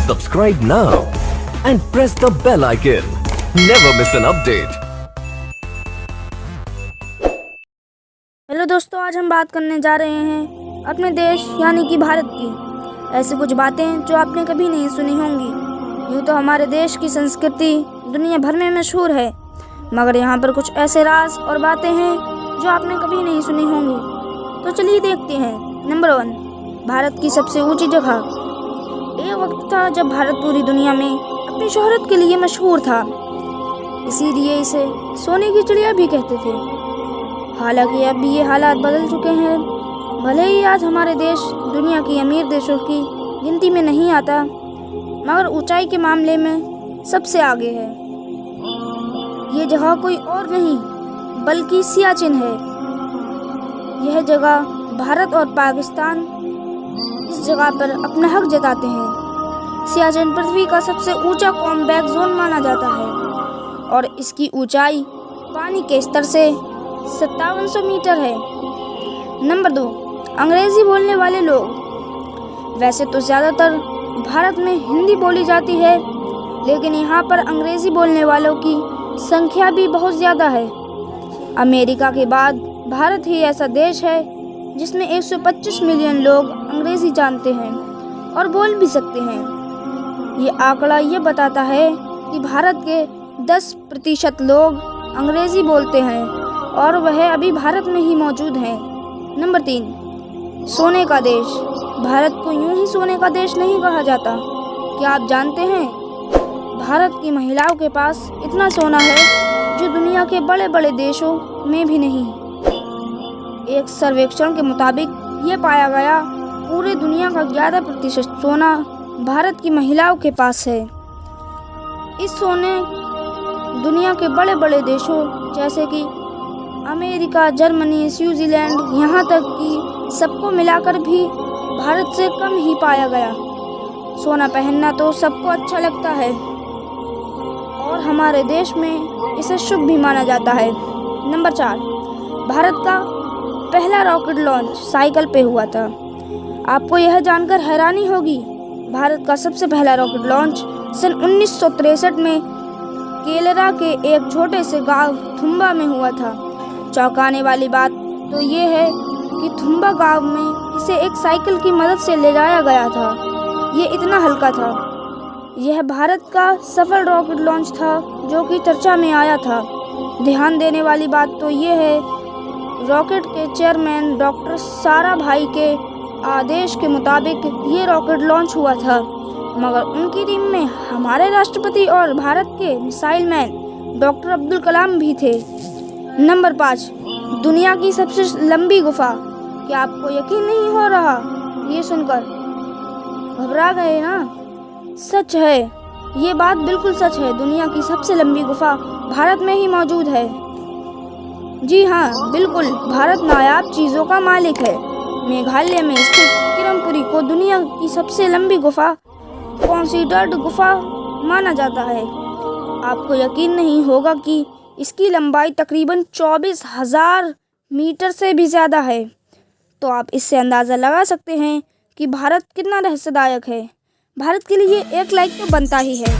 Subscribe now and press the bell icon. Never miss an update. Hello दोस्तों, आज हम बात करने जा रहे हैं अपने देश यानी कि भारत की ऐसी कुछ बातें जो आपने कभी नहीं सुनी होंगी। यूँ तो हमारे देश की संस्कृति दुनिया भर में मशहूर है, मगर यहाँ पर कुछ ऐसे राज और बातें हैं जो आपने कभी नहीं सुनी होंगी। तो चलिए देखते हैं। नंबर 1, भारत की सबसे ऊंची जगह। एक वक्त था जब भारत पूरी दुनिया में अपनी शोहरत के लिए मशहूर था, इसीलिए इसे सोने की चिड़िया भी कहते थे। हालांकि अब ये हालात बदल चुके हैं। भले ही आज हमारे देश दुनिया की अमीर देशों की गिनती में नहीं आता, मगर ऊंचाई के मामले में सबसे आगे है। ये जगह कोई और नहीं बल्कि सियाचिन है। यह जगह भारत और पाकिस्तान इस जगह पर अपना हक जताते हैं। सियाचिन पृथ्वी का सबसे ऊंचा कॉम्पैक्ट जोन माना जाता है और इसकी ऊंचाई पानी के स्तर से 5700 मीटर है। नंबर 2, अंग्रेज़ी बोलने वाले लोग। वैसे तो ज़्यादातर भारत में हिंदी बोली जाती है, लेकिन यहाँ पर अंग्रेज़ी बोलने वालों की संख्या भी बहुत ज़्यादा है। अमेरिका के बाद भारत ही ऐसा देश है जिसमें 125 मिलियन लोग अंग्रेज़ी जानते हैं और बोल भी सकते हैं। ये आंकड़ा ये बताता है कि भारत के 10% लोग अंग्रेज़ी बोलते हैं और वह अभी भारत में ही मौजूद हैं। नंबर 3, सोने का देश। भारत को यूं ही सोने का देश नहीं कहा जाता। क्या आप जानते हैं, भारत की महिलाओं के पास इतना सोना है जो दुनिया के बड़े बड़े देशों में भी नहीं। एक सर्वेक्षण के मुताबिक ये पाया गया पूरे दुनिया का 11% सोना भारत की महिलाओं के पास है। इस सोने दुनिया के बड़े बड़े देशों जैसे कि अमेरिका, जर्मनी, स्विट्ज़रलैंड, यहाँ तक कि सबको मिलाकर भी भारत से कम ही पाया गया। सोना पहनना तो सबको अच्छा लगता है और हमारे देश में इसे शुभ भी माना जाता है। नंबर 4, भारत का पहला रॉकेट लॉन्च साइकिल पे हुआ था। आपको यह जानकर हैरानी होगी, भारत का सबसे पहला रॉकेट लॉन्च सन 1963 में केरला के एक छोटे से गांव थुम्बा में हुआ था। चौंकाने वाली बात तो ये है कि थुम्बा गांव में इसे एक साइकिल की मदद से ले जाया गया था। ये इतना हल्का था। यह भारत का सफल रॉकेट लॉन्च था जो कि चर्चा में आया था। ध्यान देने वाली बात तो ये है, रॉकेट के चेयरमैन डॉक्टर साराभाई के आदेश के मुताबिक ये रॉकेट लॉन्च हुआ था, मगर उनकी टीम में हमारे राष्ट्रपति और भारत के missile man doctor Abdul Kalam भी थे। नंबर 5, दुनिया की सबसे लंबी गुफा। क्या आपको यकीन नहीं हो रहा ये सुनकर? घबरा गए ना? सच है, ये बात बिल्कुल सच है। दुनिया की सबसे लंबी गुफा भारत में ही मौजूद है। जी हाँ, बिल्कुल, भारत नायाब चीज़ों का मालिक है। मेघालय में स्थित किरमपुरी को दुनिया की सबसे लंबी गुफा कंसीडर्ड गुफा माना जाता है। आपको यकीन नहीं होगा कि इसकी लंबाई तकरीबन 24,000 मीटर से भी ज़्यादा है। तो आप इससे अंदाज़ा लगा सकते हैं कि भारत कितना रहस्यदायक है। भारत के लिए एक लाइक तो बनता ही है।